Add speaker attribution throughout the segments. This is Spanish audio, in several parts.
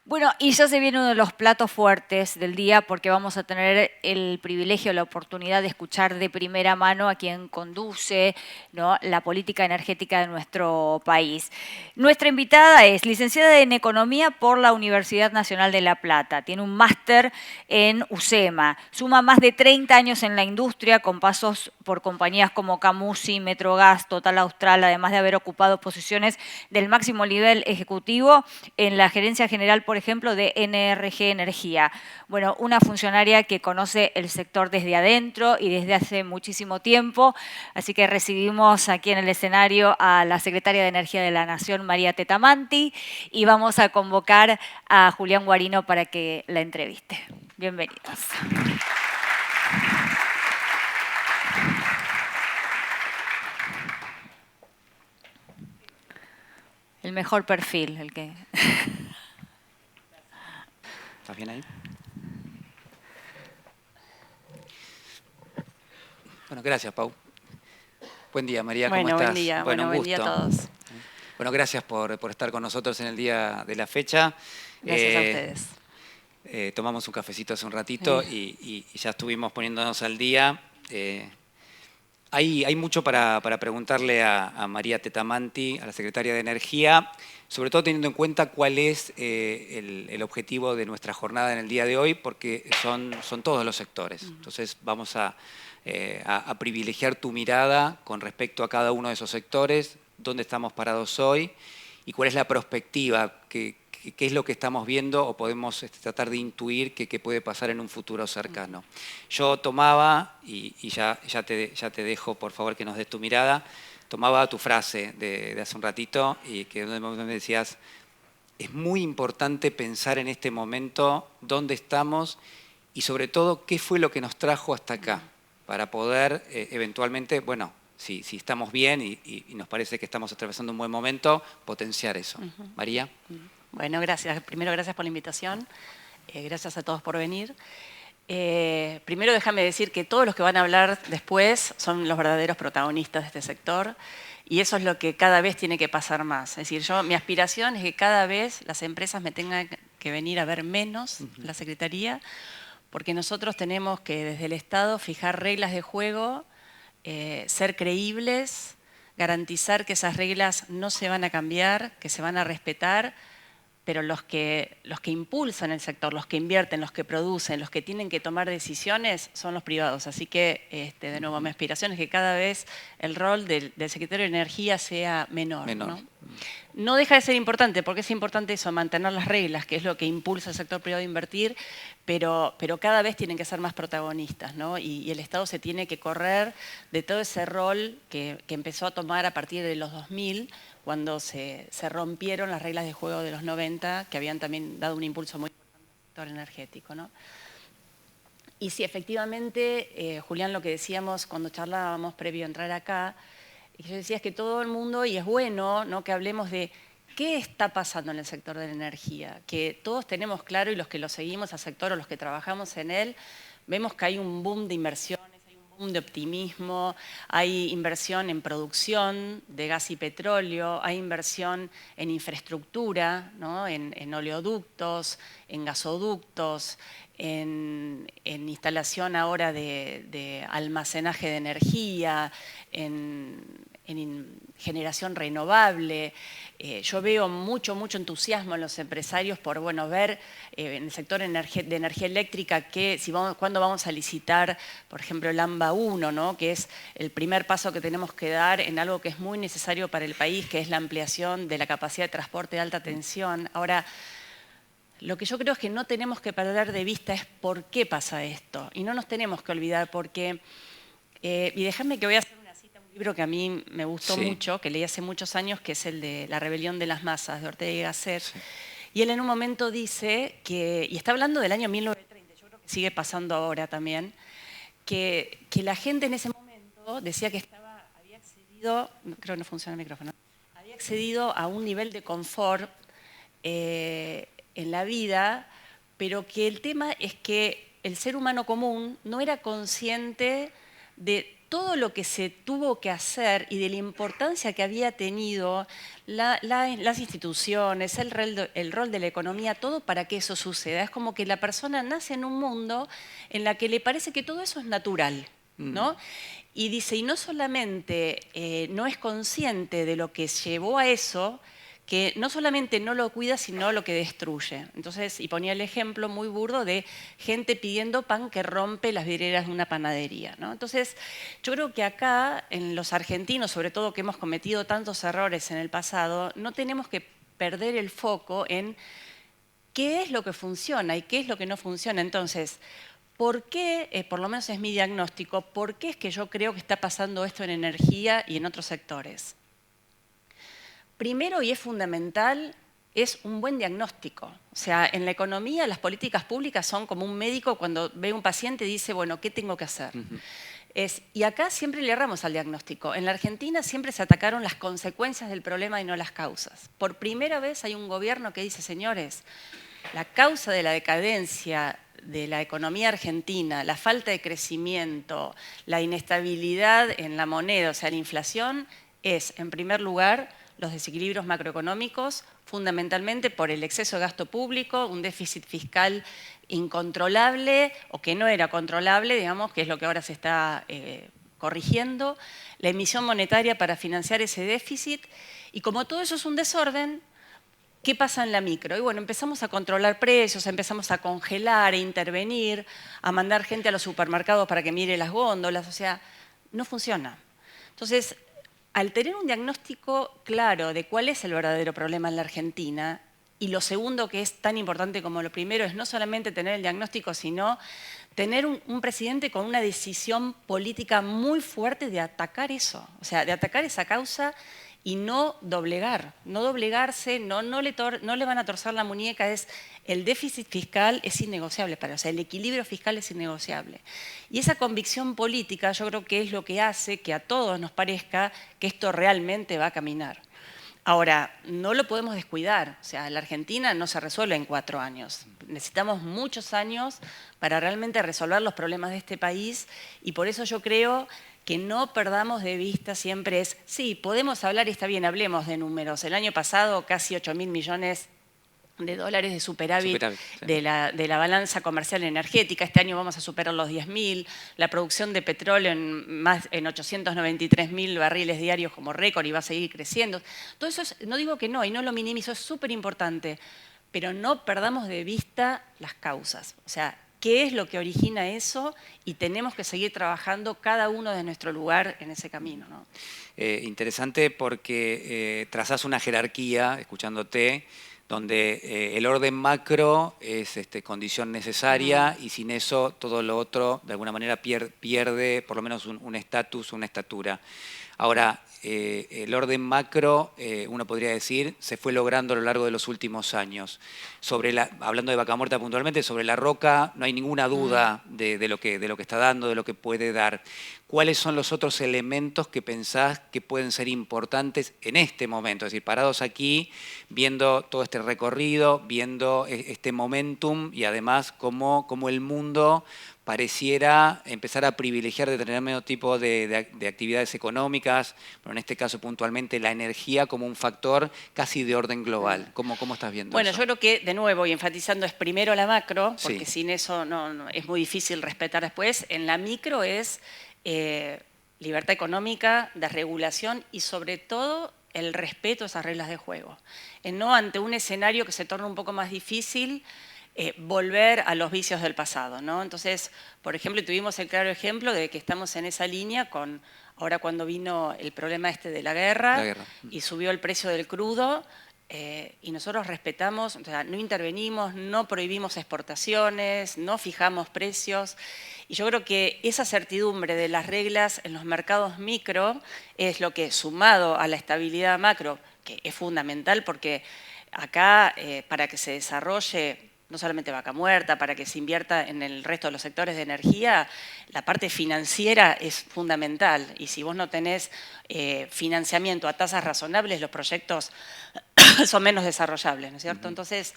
Speaker 1: Bueno, y ya se viene uno de los platos fuertes del día porque vamos a tener el privilegio, la oportunidad de escuchar de primera mano a quien conduce, ¿no?, la política energética de nuestro país. Nuestra invitada es licenciada en Economía por la Universidad Nacional de La Plata. Tiene un máster en UCEMA. Suma más de 30 años en la industria con pasos por compañías como Camusi, Metrogas, Total Austral, además de haber ocupado posiciones del máximo nivel ejecutivo en la gerencia general, por ejemplo, de NRG Energía. Bueno, una funcionaria que conoce el sector desde adentro y desde hace muchísimo tiempo, así que recibimos aquí en el escenario a la secretaria de Energía de la Nación, María Tetamanti, y vamos a convocar a Julián Guarino para que la entreviste. Bienvenidas. El mejor perfil, el que...
Speaker 2: ¿Estás bien ahí? Bueno, gracias, Pau. Buen día, María, ¿cómo estás?
Speaker 3: Buen día,
Speaker 2: un
Speaker 3: buen día a
Speaker 2: gusto.
Speaker 3: todos.
Speaker 2: Bueno, gracias por estar con nosotros en el día de la fecha.
Speaker 3: Gracias a ustedes.
Speaker 2: Tomamos un cafecito hace un ratito y ya estuvimos poniéndonos al día. Hay mucho para preguntarle a María Tetamanti, a la secretaria de Energía, sobre todo teniendo en cuenta cuál es el objetivo de nuestra jornada en el día de hoy, porque son todos los sectores. Entonces vamos a privilegiar tu mirada con respecto a cada uno de esos sectores, dónde estamos parados hoy y cuál es la perspectiva, qué es lo que estamos viendo o podemos tratar de intuir que puede pasar en un futuro cercano. Yo tomaba, y ya te dejo por favor que nos des tu mirada, tomaba tu frase de hace un ratito y que me decías, es muy importante pensar en este momento dónde estamos y sobre todo qué fue lo que nos trajo hasta acá para poder eventualmente, bueno, si estamos bien y nos parece que estamos atravesando un buen momento, potenciar eso. María.
Speaker 3: Bueno, gracias. Primero, gracias por la invitación. Gracias a todos por venir. Primero, déjame decir que todos los que van a hablar después son los verdaderos protagonistas de este sector y eso es lo que cada vez tiene que pasar más. Es decir, mi aspiración es que cada vez las empresas me tengan que venir a ver menos la Secretaría, porque nosotros tenemos que desde el Estado fijar reglas de juego, ser creíbles, garantizar que esas reglas no se van a cambiar, que se van a respetar, pero los que impulsan el sector, los que invierten, los que producen, los que tienen que tomar decisiones son los privados. Así que, de nuevo, mi aspiración es que cada vez el rol del secretario de Energía sea menor. No deja de ser importante, porque es importante eso, mantener las reglas, que es lo que impulsa al sector privado a invertir, pero cada vez tienen que ser más protagonistas, ¿no? Y el Estado se tiene que correr de todo ese rol que empezó a tomar a partir de los 2000, cuando se rompieron las reglas de juego de los 90, que habían también dado un impulso muy importante al sector energético, ¿no? Y si efectivamente, Julián, lo que decíamos cuando charlábamos previo a entrar acá, y yo decía es que todo el mundo, y es bueno, ¿no?, que hablemos de qué está pasando en el sector de la energía, que todos tenemos claro y los que lo seguimos al sector o los que trabajamos en él, vemos que hay un boom de inversiones, hay un boom de optimismo, hay inversión en producción de gas y petróleo, hay inversión en infraestructura, ¿no?, en oleoductos, en gasoductos, en instalación ahora de almacenaje de energía, en generación renovable. Yo veo mucho entusiasmo en los empresarios por ver en el sector de energía eléctrica cuándo vamos a licitar, por ejemplo, el AMBA 1, ¿no?, que es el primer paso que tenemos que dar en algo que es muy necesario para el país, que es la ampliación de la capacidad de transporte de alta tensión. Ahora, lo que yo creo es que no tenemos que perder de vista es por qué pasa esto. Y no nos tenemos que olvidar porque, y déjame que voy a hacer una cita, un libro que a mí me gustó mucho, que leí hace muchos años, que es el de La rebelión de las masas, de Ortega y Gasset. Y él en un momento dice que, y está hablando del año 1930, yo creo que sigue pasando ahora también, que la gente en ese momento decía que había accedido, creo que no funciona el micrófono, había accedido a un nivel de confort en la vida, pero que el tema es que el ser humano común no era consciente de todo lo que se tuvo que hacer y de la importancia que había tenido las instituciones, el rol de la economía, todo para que eso suceda. Es como que la persona nace en un mundo en la que le parece que todo eso es natural, ¿no? Y dice, y no solamente no es consciente de lo que llevó a eso, que no solamente no lo cuida, sino lo que destruye. Entonces, y ponía el ejemplo muy burdo de gente pidiendo pan que rompe las vidrieras de una panadería, ¿no? Entonces, yo creo que acá, en los argentinos, sobre todo que hemos cometido tantos errores en el pasado, no tenemos que perder el foco en qué es lo que funciona y qué es lo que no funciona. Entonces, ¿por qué, por lo menos es mi diagnóstico, por qué es que yo creo que está pasando esto en energía y en otros sectores? Primero, y es fundamental, es un buen diagnóstico. O sea, en la economía las políticas públicas son como un médico cuando ve a un paciente y dice, bueno, ¿qué tengo que hacer? Y acá siempre le erramos al diagnóstico. En la Argentina siempre se atacaron las consecuencias del problema y no las causas. Por primera vez hay un gobierno que dice, señores, la causa de la decadencia de la economía argentina, la falta de crecimiento, la inestabilidad en la moneda, o sea, la inflación, es, en primer lugar, los desequilibrios macroeconómicos, fundamentalmente por el exceso de gasto público, un déficit fiscal incontrolable o que no era controlable, digamos, que es lo que ahora se está corrigiendo, la emisión monetaria para financiar ese déficit, y como todo eso es un desorden, ¿qué pasa en la micro? Y bueno, empezamos a controlar precios, empezamos a congelar, a intervenir, a mandar gente a los supermercados para que mire las góndolas, o sea, no funciona. Entonces, al tener un diagnóstico claro de cuál es el verdadero problema en la Argentina, y lo segundo que es tan importante como lo primero es no solamente tener el diagnóstico, sino tener un presidente con una decisión política muy fuerte de atacar eso, o sea, de atacar esa causa y no doblegar, no doblegarse, no le van a torcer la muñeca, el déficit fiscal es innegociable, o sea, el equilibrio fiscal es innegociable. Y esa convicción política yo creo que es lo que hace que a todos nos parezca que esto realmente va a caminar. Ahora, no lo podemos descuidar, o sea, la Argentina no se resuelve en 4 años. Necesitamos muchos años para realmente resolver los problemas de este país y por eso yo creo que no perdamos de vista siempre sí, podemos hablar y está bien, hablemos de números. El año pasado casi 8.000 millones de dólares de superávit sí. de la balanza comercial energética. Este año vamos a superar los 10.000. La producción de petróleo en 893.000 barriles diarios como récord y va a seguir creciendo. Todo eso, no digo que no, y no lo minimizo, es súper importante, pero no perdamos de vista las causas. O sea, ¿qué es lo que origina eso? Y tenemos que seguir trabajando cada uno de nuestro lugar en ese camino, ¿no?
Speaker 2: Interesante porque trazás una jerarquía, escuchándote, donde el orden macro es condición necesaria y sin eso todo lo otro de alguna manera pierde por lo menos un estatus, una estatura. Ahora, el orden macro, uno podría decir, se fue logrando a lo largo de los últimos años. Hablando de Vaca Muerta puntualmente, sobre La Roca no hay ninguna duda de lo que está dando, de lo que puede dar. ¿Cuáles son los otros elementos que pensás que pueden ser importantes en este momento? Es decir, parados aquí, viendo todo este recorrido, viendo este momentum y además cómo el mundo pareciera empezar a privilegiar determinado tipo de actividades económicas, pero en este caso puntualmente la energía como un factor casi de orden global. ¿Cómo estás viendo
Speaker 3: bueno,
Speaker 2: eso?
Speaker 3: Yo creo que, de nuevo, y enfatizando, es primero la macro, porque
Speaker 2: sí.
Speaker 3: Sin eso no, es muy difícil respetar después. En la micro es libertad económica, desregulación y sobre todo el respeto a esas reglas de juego. No ante un escenario que se torna un poco más difícil, volver a los vicios del pasado, ¿no? Entonces, por ejemplo, tuvimos el claro ejemplo de que estamos en esa línea con ahora cuando vino el problema de la guerra. Y subió el precio del crudo y nosotros respetamos, o sea, no intervenimos, no prohibimos exportaciones, no fijamos precios. Y yo creo que esa certidumbre de las reglas en los mercados micro es lo que, sumado a la estabilidad macro, que es fundamental porque acá para que se desarrolle no solamente Vaca Muerta, para que se invierta en el resto de los sectores de energía, la parte financiera es fundamental. Y si vos no tenés financiamiento a tasas razonables, los proyectos son menos desarrollables, ¿no es cierto? Entonces,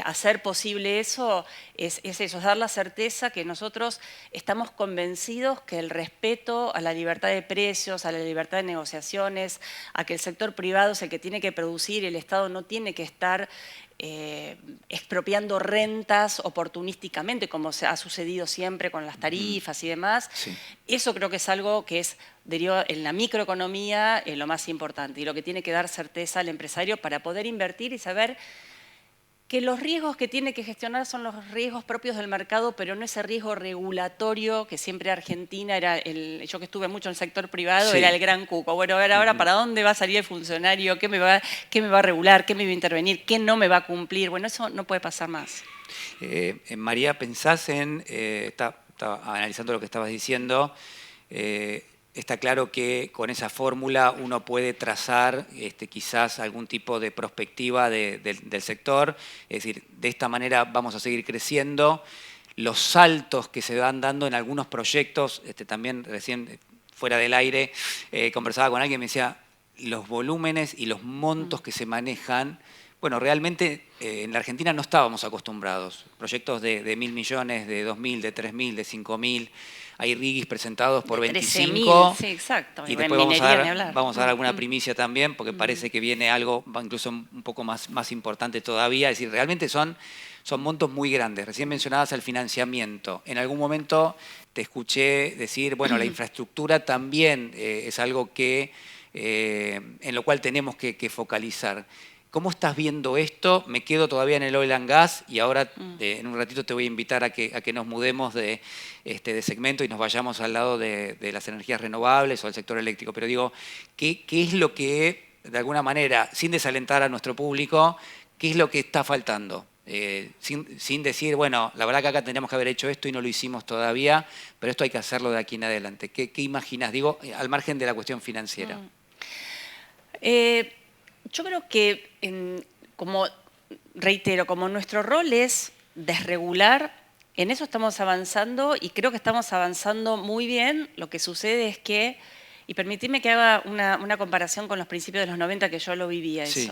Speaker 3: hacer posible eso es eso, es dar la certeza que nosotros estamos convencidos que el respeto a la libertad de precios, a la libertad de negociaciones, a que el sector privado es el que tiene que producir, el Estado no tiene que estar expropiando rentas oportunísticamente, como se ha sucedido siempre con las tarifas y demás.
Speaker 2: Sí.
Speaker 3: Eso creo que es algo que es en la microeconomía lo más importante y lo que tiene que dar certeza al empresario para poder invertir y saber que los riesgos que tiene que gestionar son los riesgos propios del mercado, pero no ese riesgo regulatorio que siempre Argentina era, yo que estuve mucho en el sector privado,
Speaker 2: sí,
Speaker 3: era el gran cuco. Bueno, a ver ahora para dónde va a salir el funcionario, qué me va a regular, qué me va a intervenir, qué no me va a cumplir. Bueno, eso no puede pasar más.
Speaker 2: María, pensás en, estaba analizando lo que estabas diciendo, está claro que con esa fórmula uno puede trazar quizás algún tipo de perspectiva del sector, es decir, de esta manera vamos a seguir creciendo. Los saltos que se van dando en algunos proyectos, también recién fuera del aire, conversaba con alguien y me decía, los volúmenes y los montos que se manejan, bueno, realmente en la Argentina no estábamos acostumbrados. Proyectos de 1.000 millones, de 2.000, de 3.000, de 5.000. Hay RIGIs presentados por 25.
Speaker 3: Sí, exacto.
Speaker 2: Y después vamos a dar alguna primicia también, porque parece que viene algo incluso un poco más importante todavía. Es decir, realmente son montos muy grandes. Recién mencionabas el financiamiento. En algún momento te escuché decir, bueno, la infraestructura también es algo que, en lo cual tenemos que focalizar. ¿Cómo estás viendo esto? Me quedo todavía en el oil and gas y ahora en un ratito te voy a invitar a que nos mudemos de segmento y nos vayamos al lado de las energías renovables o al sector eléctrico. Pero digo, ¿qué es lo que, de alguna manera, sin desalentar a nuestro público, qué es lo que está faltando? Sin decir, bueno, la verdad que acá tendríamos que haber hecho esto y no lo hicimos todavía, pero esto hay que hacerlo de aquí en adelante. ¿Qué imaginas? Digo, al margen de la cuestión financiera.
Speaker 3: Yo creo que, reitero, como nuestro rol es desregular, en eso estamos avanzando y creo que estamos avanzando muy bien. Lo que sucede es que, y permitidme que haga una comparación con los principios de los 90, que yo lo vivía eso.
Speaker 2: Sí.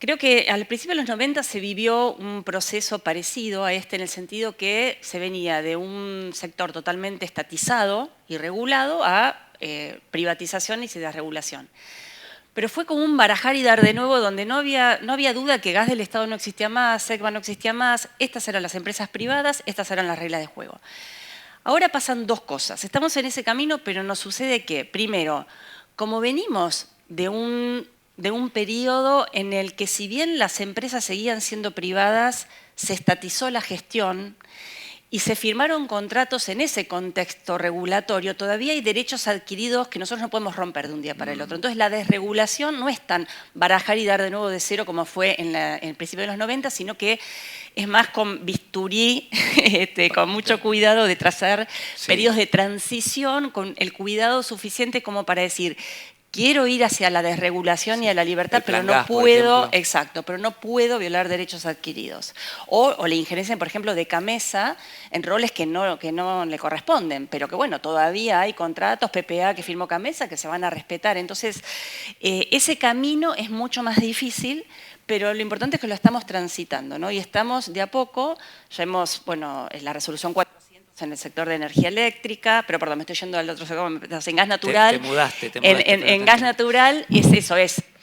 Speaker 3: Creo que al principio de los 90 se vivió un proceso parecido a en el sentido que se venía de un sector totalmente estatizado y regulado a privatizaciones y desregulación. Pero fue como un barajar y dar de nuevo donde no había duda que gas del Estado no existía más, SECBA no existía más, estas eran las empresas privadas, estas eran las reglas de juego. Ahora pasan dos cosas. Estamos en ese camino, pero nos sucede que, primero, como venimos de un periodo en el que si bien las empresas seguían siendo privadas, se estatizó la gestión y se firmaron contratos en ese contexto regulatorio, todavía hay derechos adquiridos que nosotros no podemos romper de un día para el otro. Entonces la desregulación no es tan barajar y dar de nuevo de cero como fue en el principio de los 90, sino que es más con bisturí, con mucho cuidado de trazar periodos de transición, con el cuidado suficiente como para decir, quiero ir hacia la desregulación y a la libertad, pero no puedo, pero no puedo violar derechos adquiridos. O la injerencia, por ejemplo, de Camesa en roles que no le corresponden, pero que bueno, todavía hay contratos, PPA que firmó Camesa, que se van a respetar. Entonces, ese camino es mucho más difícil, pero lo importante es que lo estamos transitando, ¿no? Y estamos de a poco, ya hemos, bueno, la resolución 400 en el sector de energía eléctrica, pero perdón, me estoy yendo al otro sector, en gas natural.
Speaker 2: Te mudaste.
Speaker 3: En gas natural es eso,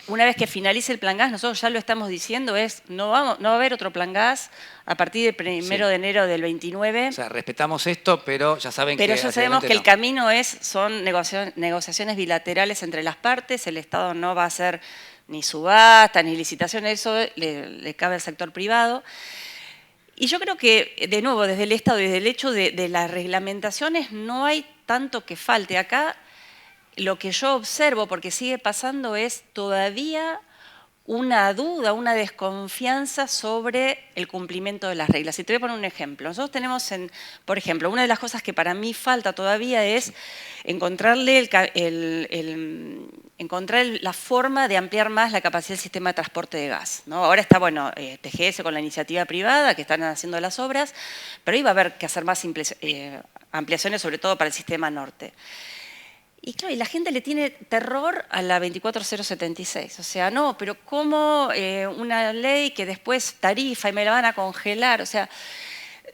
Speaker 3: una vez que finalice el plan gas, nosotros ya lo estamos diciendo, no va a haber otro plan gas a partir del 1 de enero del 29.
Speaker 2: O sea, respetamos esto, pero ya saben
Speaker 3: pero ya sabemos que el camino son negociaciones bilaterales entre las partes, el Estado no va a hacer ni subasta, ni licitación, eso le cabe al sector privado. Y yo creo que, de nuevo, desde el Estado y desde el hecho de las reglamentaciones no hay tanto que falte. Acá lo que yo observo, porque sigue pasando, es todavía una duda, una desconfianza sobre el cumplimiento de las reglas. Y te voy a poner un ejemplo. Nosotros tenemos, por ejemplo, una de las cosas que para mí falta todavía es encontrar la forma de ampliar más la capacidad del sistema de transporte de gas, ¿no? Ahora está, bueno, TGS con la iniciativa privada que están haciendo las obras, pero ahí va a haber que hacer más ampliaciones, sobre todo para el sistema norte. Y claro, y la gente le tiene terror a la 24076. O sea, no, pero ¿cómo una ley que después tarifa y me la van a congelar? O sea,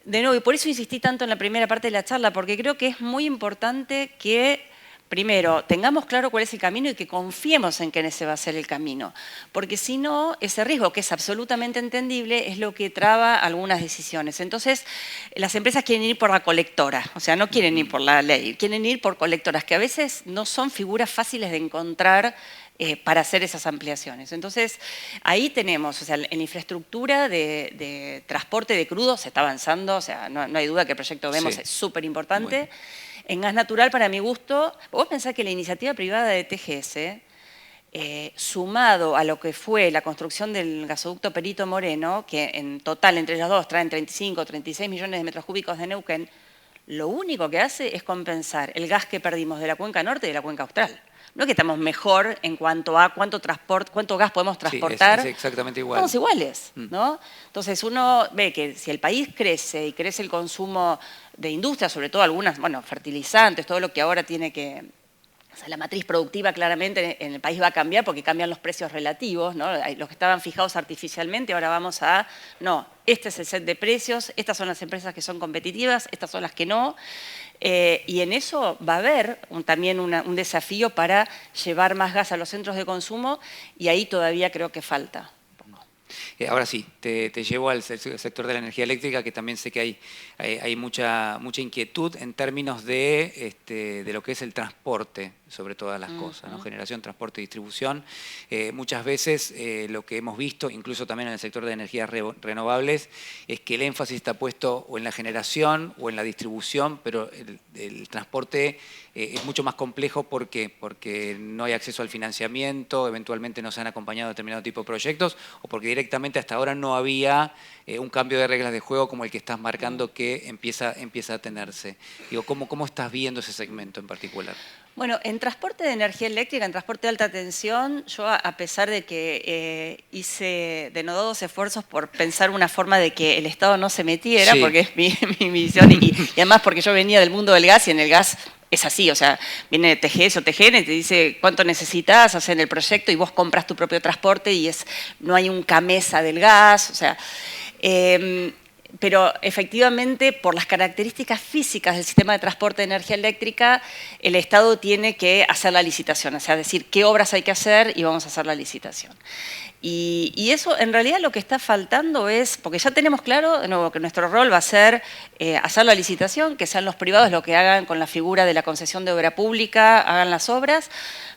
Speaker 3: de nuevo, y por eso insistí tanto en la primera parte de la charla, porque creo que es muy importante que, primero, tengamos claro cuál es el camino y que confiemos en que ese va a ser el camino. Porque si no, ese riesgo, que es absolutamente entendible, es lo que traba algunas decisiones. Entonces, las empresas quieren ir por la colectora, o sea, no quieren ir por la ley, quieren ir por colectoras, que a veces no son figuras fáciles de encontrar para hacer esas ampliaciones. Entonces, ahí tenemos, o sea, en la infraestructura de transporte de crudo se está avanzando, o sea, no hay duda que el proyecto Vemos es súper importante. Bueno. En gas natural, para mi gusto, vos pensás que la iniciativa privada de TGS, sumado a lo que fue la construcción del gasoducto Perito Moreno, que en total entre los dos traen 35 o 36 millones de metros cúbicos de Neuquén, lo único que hace es compensar el gas que perdimos de la cuenca norte y de la cuenca austral. No es que estamos mejor en cuanto a cuánto gas podemos transportar.
Speaker 2: Sí, es exactamente igual.
Speaker 3: Estamos iguales, ¿no? Entonces uno ve que si el país crece y crece el consumo de industria, sobre todo algunas, bueno, fertilizantes, todo lo que ahora tiene que... O sea, la matriz productiva claramente en el país va a cambiar porque cambian los precios relativos, ¿no? Los que estaban fijados artificialmente, ahora vamos a... No, este es el set de precios, estas son las empresas que son competitivas, estas son las que no. Y en eso va a haber también un desafío para llevar más gas a los centros de consumo y ahí todavía creo que falta.
Speaker 2: Ahora sí, te llevo al sector de la energía eléctrica, que también sé que hay mucha inquietud en términos de lo que es el transporte sobre todas las cosas, ¿no? Generación, transporte y distribución. Muchas veces lo que hemos visto, incluso también en el sector de energías renovables, es que el énfasis está puesto o en la generación o en la distribución, pero el transporte es mucho más complejo. ¿Por qué? Porque no hay acceso al financiamiento, eventualmente no se han acompañado determinado tipo de proyectos, o porque directamente hasta ahora no había un cambio de reglas de juego como el que estás marcando que empieza a tenerse. Digo, ¿cómo estás viendo ese segmento en particular?
Speaker 3: Bueno, en transporte de energía eléctrica, en transporte de alta tensión, yo a pesar de que hice denodados esfuerzos por pensar una forma de que el Estado no se metiera, sí, porque es mi visión, y además porque yo venía del mundo del gas y en el gas es así, o sea, viene TGS o TGN y te dice cuánto necesitas, hacen el proyecto y vos compras tu propio transporte y no hay un CAMESA del gas, o sea... pero efectivamente, por las características físicas del sistema de transporte de energía eléctrica, el Estado tiene que hacer la licitación, o sea, decir qué obras hay que hacer y vamos a hacer la licitación. Y eso, en realidad, lo que está faltando es, porque ya tenemos claro, de nuevo, que nuestro rol va a ser hacer la licitación, que sean los privados los que hagan con la figura de la concesión de obra pública, hagan las obras,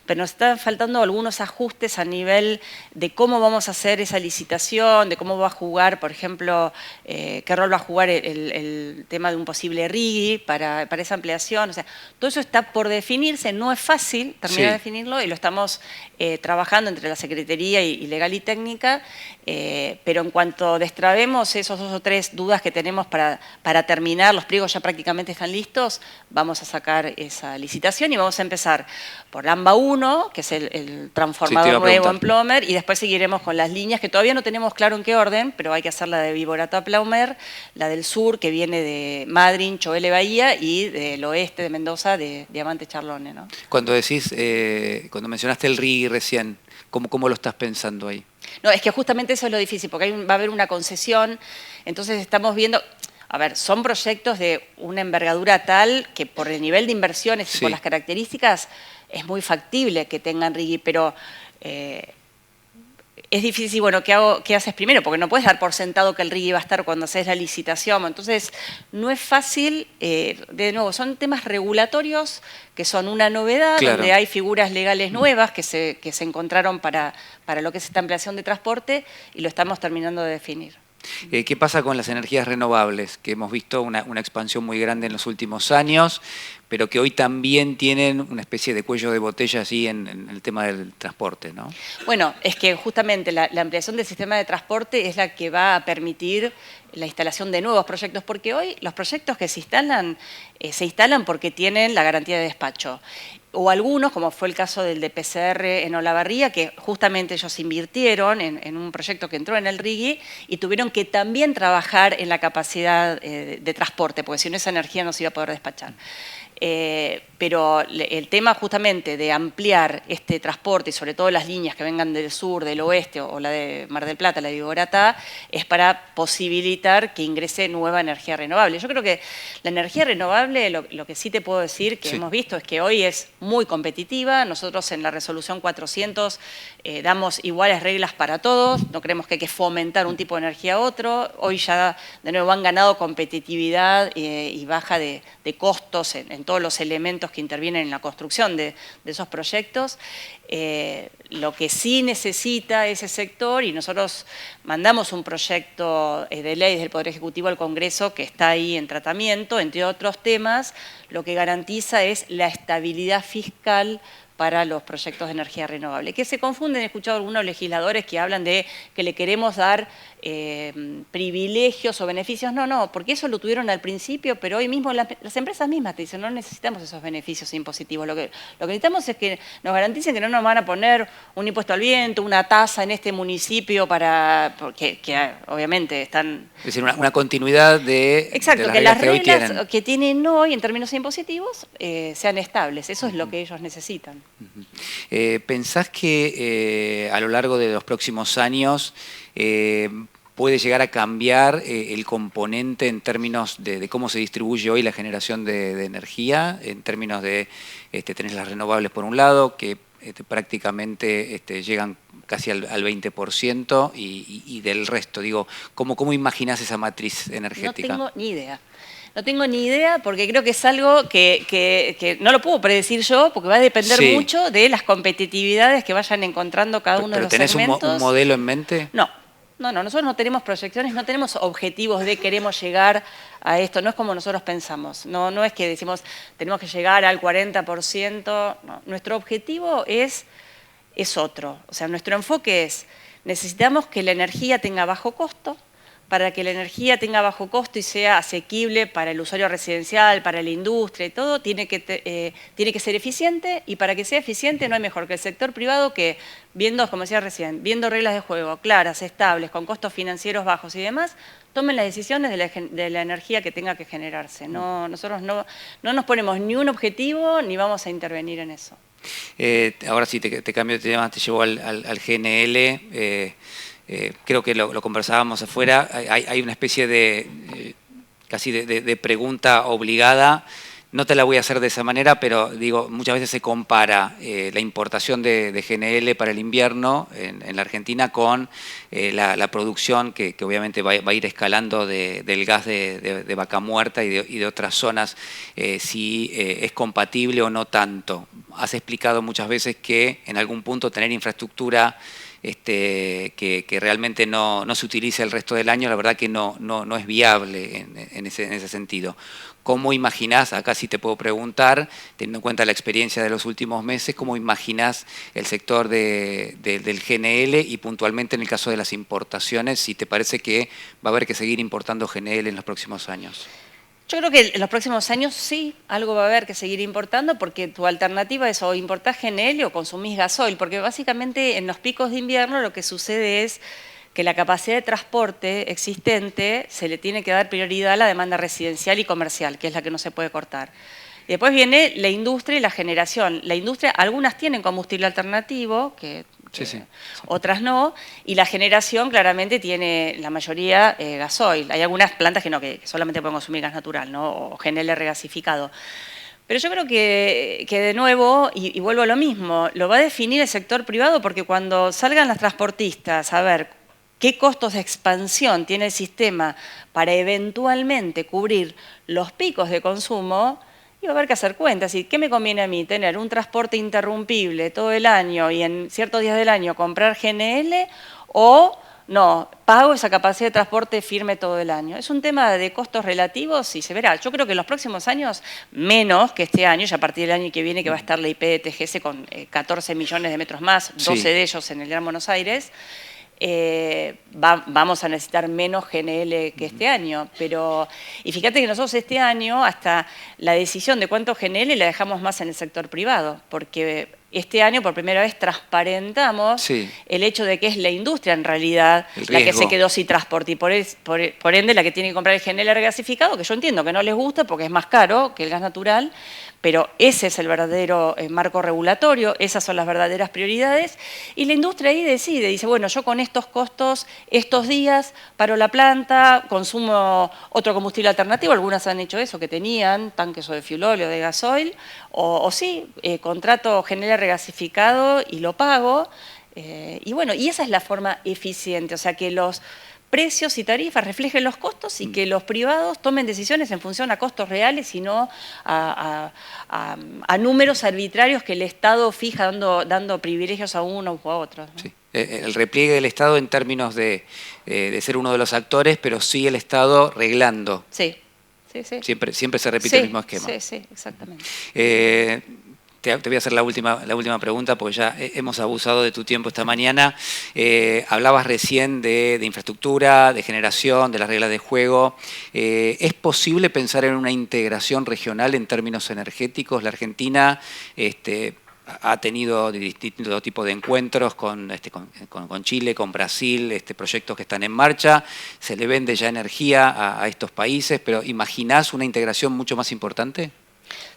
Speaker 3: pero nos están faltando algunos ajustes a nivel de cómo vamos a hacer esa licitación, de cómo va a jugar, por ejemplo, qué rol va a jugar el tema de un posible RIGI para esa ampliación. O sea, todo eso está por definirse, no es fácil terminar de definirlo y lo estamos trabajando entre la Secretaría y Legal y Técnica, pero en cuanto destrabemos esos 2 o 3 dudas que tenemos para terminar, los pliegos ya prácticamente están listos, vamos a sacar esa licitación y vamos a empezar por AMBA 1, que es el transformador nuevo en Plomer, y después seguiremos con las líneas que todavía no tenemos claro en qué orden, pero hay que hacer la de Viborato a Plomer, la del sur, que viene de Madryn, Choele, Bahía, y del oeste de Mendoza, de Diamante, Charlone, ¿no?
Speaker 2: Cuando decís, cuando mencionaste el RIGI recién, ¿cómo lo estás pensando ahí?
Speaker 3: No, es que justamente eso es lo difícil, porque va a haber una concesión, entonces estamos viendo... A ver, son proyectos de una envergadura tal que por el nivel de inversiones y por las características es muy factible que tengan RIGI, pero es difícil, bueno, ¿qué haces primero? Porque no puedes dar por sentado que el RIGI va a estar cuando haces la licitación. Entonces, no es fácil, de nuevo, son temas regulatorios que son una novedad, donde hay figuras legales nuevas que se encontraron para lo que es esta ampliación de transporte y lo estamos terminando de definir.
Speaker 2: ¿Qué pasa con las energías renovables? Que hemos visto una expansión muy grande en los últimos años, pero que hoy también tienen una especie de cuello de botella así en el tema del transporte, ¿no?
Speaker 3: Bueno, es que justamente la ampliación del sistema de transporte es la que va a permitir la instalación de nuevos proyectos, porque hoy los proyectos que se instalan porque tienen la garantía de despacho. O algunos, como fue el caso del de PCR en Olavarría, que justamente ellos invirtieron en un proyecto que entró en el RIGI y tuvieron que también trabajar en la capacidad de transporte, porque si no esa energía no se iba a poder despachar. Pero el tema justamente de ampliar este transporte y sobre todo las líneas que vengan del sur, del oeste o la de Mar del Plata, la de Igoratá, es para posibilitar que ingrese nueva energía renovable. Yo creo que la energía renovable, lo que sí te puedo decir que hemos visto es que hoy es muy competitiva. Nosotros en la resolución 400 damos iguales reglas para todos, no creemos que hay que fomentar un tipo de energía a otro. Hoy ya de nuevo han ganado competitividad y baja de costos en todos los elementos que intervienen en la construcción de esos proyectos. Lo que sí necesita ese sector, y nosotros mandamos un proyecto de ley del Poder Ejecutivo al Congreso que está ahí en tratamiento, entre otros temas, lo que garantiza es la estabilidad fiscal para los proyectos de energía renovable. Que se confunden, he escuchado algunos legisladores que hablan de que le queremos dar privilegios o beneficios. No, porque eso lo tuvieron al principio, pero hoy mismo las empresas mismas te dicen no necesitamos esos beneficios impositivos. Lo que necesitamos es que nos garanticen que no nos van a poner un impuesto al viento, una tasa en este municipio porque obviamente están...
Speaker 2: Es decir, una continuidad de,
Speaker 3: exacto,
Speaker 2: de
Speaker 3: que las reglas
Speaker 2: que hoy tienen.
Speaker 3: que tienen hoy en términos impositivos sean estables. Eso es lo que ellos necesitan.
Speaker 2: ¿Pensás que a lo largo de los próximos años puede llegar a cambiar el componente en términos de cómo se distribuye hoy la generación de energía, en términos de tenés las renovables por un lado, que prácticamente llegan casi al 20% y del resto? Digo, ¿cómo imaginás esa matriz energética?
Speaker 3: No tengo ni idea. No tengo ni idea porque creo que es algo que no lo puedo predecir yo porque va a depender mucho de las competitividades que vayan encontrando cada uno de los segmentos.
Speaker 2: ¿Pero tenés un modelo en mente?
Speaker 3: No, nosotros no tenemos proyecciones, no tenemos objetivos de queremos llegar a esto, no es como nosotros pensamos. No es que decimos tenemos que llegar al 40%, no. Nuestro objetivo es otro. O sea, nuestro enfoque es necesitamos que la energía tenga bajo costo. Para que la energía tenga bajo costo y sea asequible para el usuario residencial, para la industria y todo, tiene que ser eficiente, y para que sea eficiente no hay mejor que el sector privado que, como decía recién, viendo reglas de juego claras, estables, con costos financieros bajos y demás, tomen las decisiones de la energía que tenga que generarse. Nosotros no nos ponemos ni un objetivo ni vamos a intervenir en eso.
Speaker 2: Ahora sí, te cambio de tema, te llevo al GNL. Creo que lo conversábamos afuera, hay una especie de casi de pregunta obligada. No te la voy a hacer de esa manera, pero digo, muchas veces se compara la importación de GNL para el invierno en la Argentina con la producción que obviamente va a ir escalando del gas de Vaca Muerta y de otras zonas, si es compatible o no tanto. Has explicado muchas veces que en algún punto tener infraestructura que realmente no se utilice el resto del año, la verdad que no es viable en ese sentido. ¿Cómo imaginás, acá sí te puedo preguntar, teniendo en cuenta la experiencia de los últimos meses, cómo imaginás el sector del GNL y puntualmente en el caso de las importaciones, si te parece que va a haber que seguir importando GNL en los próximos años?
Speaker 3: Yo creo que en los próximos años sí, algo va a haber que seguir importando porque tu alternativa es o importás GNL o consumís gasoil, porque básicamente en los picos de invierno lo que sucede es que la capacidad de transporte existente se le tiene que dar prioridad a la demanda residencial y comercial, que es la que no se puede cortar. Y después viene la industria y la generación. La industria, algunas tienen combustible alternativo, que sí. Otras no, y la generación claramente tiene la mayoría gasoil. Hay algunas plantas que solamente pueden consumir gas natural, ¿no? O GNL regasificado. Pero yo creo que de nuevo, y vuelvo a lo mismo, lo va a definir el sector privado porque cuando salgan las transportistas a ver qué costos de expansión tiene el sistema para eventualmente cubrir los picos de consumo, y va a haber que hacer cuentas. ¿Y qué me conviene a mí? ¿Tener un transporte interrumpible todo el año y en ciertos días del año comprar GNL o No, pago esa capacidad de transporte firme todo el año. Es un tema de costos relativos y se verá. Yo creo que en los próximos años, menos que este año, y a partir del año que viene que va a estar la IP de TGS con 14 millones de metros más, 12 de ellos en el Gran Buenos Aires, vamos a necesitar menos GNL que este año. Y fíjate que nosotros este año, hasta la decisión de cuánto GNL la dejamos más en el sector privado, porque este año por primera vez transparentamos el hecho de que es la industria en realidad la que se quedó sin transporte y por ende la que tiene que comprar el GNL regasificado, que yo entiendo que no les gusta porque es más caro que el gas natural, pero ese es el verdadero marco regulatorio, esas son las verdaderas prioridades, y la industria ahí decide, dice, bueno, yo con estos costos, estos días, paro la planta, consumo otro combustible alternativo, algunas han hecho eso, que tenían tanques o de fuel oil o de gasoil, o sí, contrato GNL regasificado y lo pago, y bueno, y esa es la forma eficiente, o sea, que los precios y tarifas reflejen los costos y que los privados tomen decisiones en función a costos reales y no a números arbitrarios que el Estado fija dando privilegios a uno u a otro, ¿no?
Speaker 2: Sí. El repliegue del Estado en términos de ser uno de los actores, pero sí el Estado reglando.
Speaker 3: Sí, sí, sí.
Speaker 2: Siempre se repite el mismo esquema.
Speaker 3: Sí, sí, exactamente.
Speaker 2: Te voy a hacer la última pregunta porque ya hemos abusado de tu tiempo esta mañana. Hablabas recién de infraestructura, de generación, de las reglas de juego. ¿Es posible pensar en una integración regional en términos energéticos? La Argentina ha tenido distintos tipos de encuentros con Chile, con Brasil, proyectos que están en marcha. Se le vende ya energía a estos países, pero ¿imaginás una integración mucho más importante?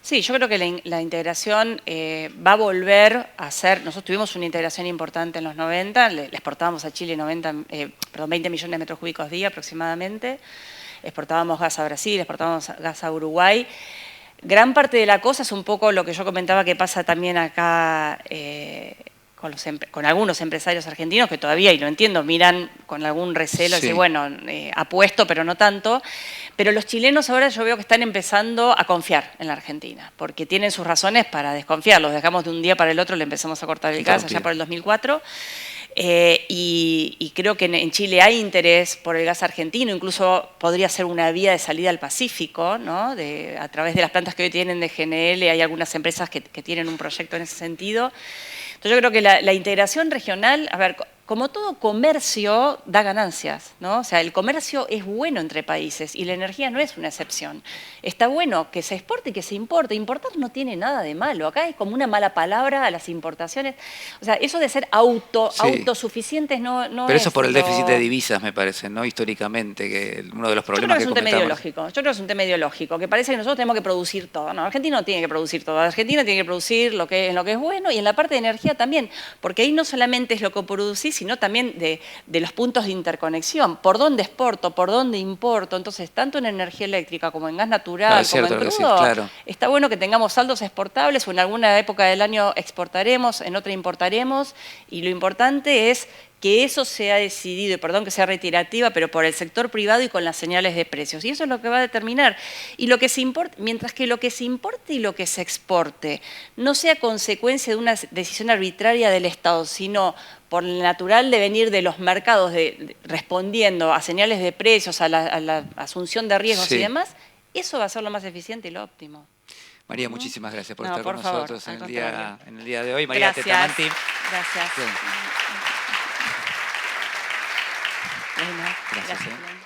Speaker 3: Sí, yo creo que la integración va a volver a ser. Nosotros tuvimos una integración importante en los 90, le exportábamos a Chile 20 millones de metros cúbicos día aproximadamente, exportábamos gas a Brasil, exportábamos gas a Uruguay. Gran parte de la cosa es un poco lo que yo comentaba que pasa también acá con algunos empresarios argentinos que todavía, y lo entiendo, miran con algún recelo, dicen, bueno, apuesto, pero no tanto. Pero los chilenos ahora yo veo que están empezando a confiar en la Argentina, porque tienen sus razones para desconfiar. Los dejamos de un día para el otro, le empezamos a cortar el gas allá por el 2004. Y creo que en Chile hay interés por el gas argentino, incluso podría ser una vía de salida al Pacífico, ¿no? A través de las plantas que hoy tienen de GNL, hay algunas empresas que tienen un proyecto en ese sentido. Entonces yo creo que la integración regional, a ver, como todo comercio da ganancias, ¿no? O sea, el comercio es bueno entre países y la energía no es una excepción. Está bueno que se exporte y que se importe. Importar no tiene nada de malo. Acá es como una mala palabra a las importaciones. O sea, eso de ser autosuficientes no
Speaker 2: Pero
Speaker 3: es...
Speaker 2: eso por el déficit de divisas, me parece, ¿no? Históricamente, que uno de los problemas que comentamos.
Speaker 3: Yo creo que es un tema ideológico, que parece que nosotros tenemos que producir todo. No, Argentina no tiene que producir todo. Argentina tiene que producir en lo que es bueno y en la parte de energía también, porque ahí no solamente es lo que producís, sino también de los puntos de interconexión. ¿Por dónde exporto? ¿Por dónde importo? Entonces, tanto en energía eléctrica como en gas natural, como en crudo, está bueno que tengamos saldos exportables, o en alguna época del año exportaremos, en otra importaremos, y lo importante es que eso se ha decidido, y perdón que sea reiterativa, pero por el sector privado y con las señales de precios. Y eso es lo que va a determinar. Y lo que se importa, mientras que lo que se importe y lo que se exporte no sea consecuencia de una decisión arbitraria del Estado, sino por el natural devenir de los mercados respondiendo a señales de precios, a la asunción de riesgos y demás, eso va a ser lo más eficiente y lo óptimo.
Speaker 2: María, muchísimas gracias por estar con
Speaker 3: favor,
Speaker 2: nosotros en el día de hoy. María Tetamanti.
Speaker 3: Gracias.
Speaker 2: Gracias.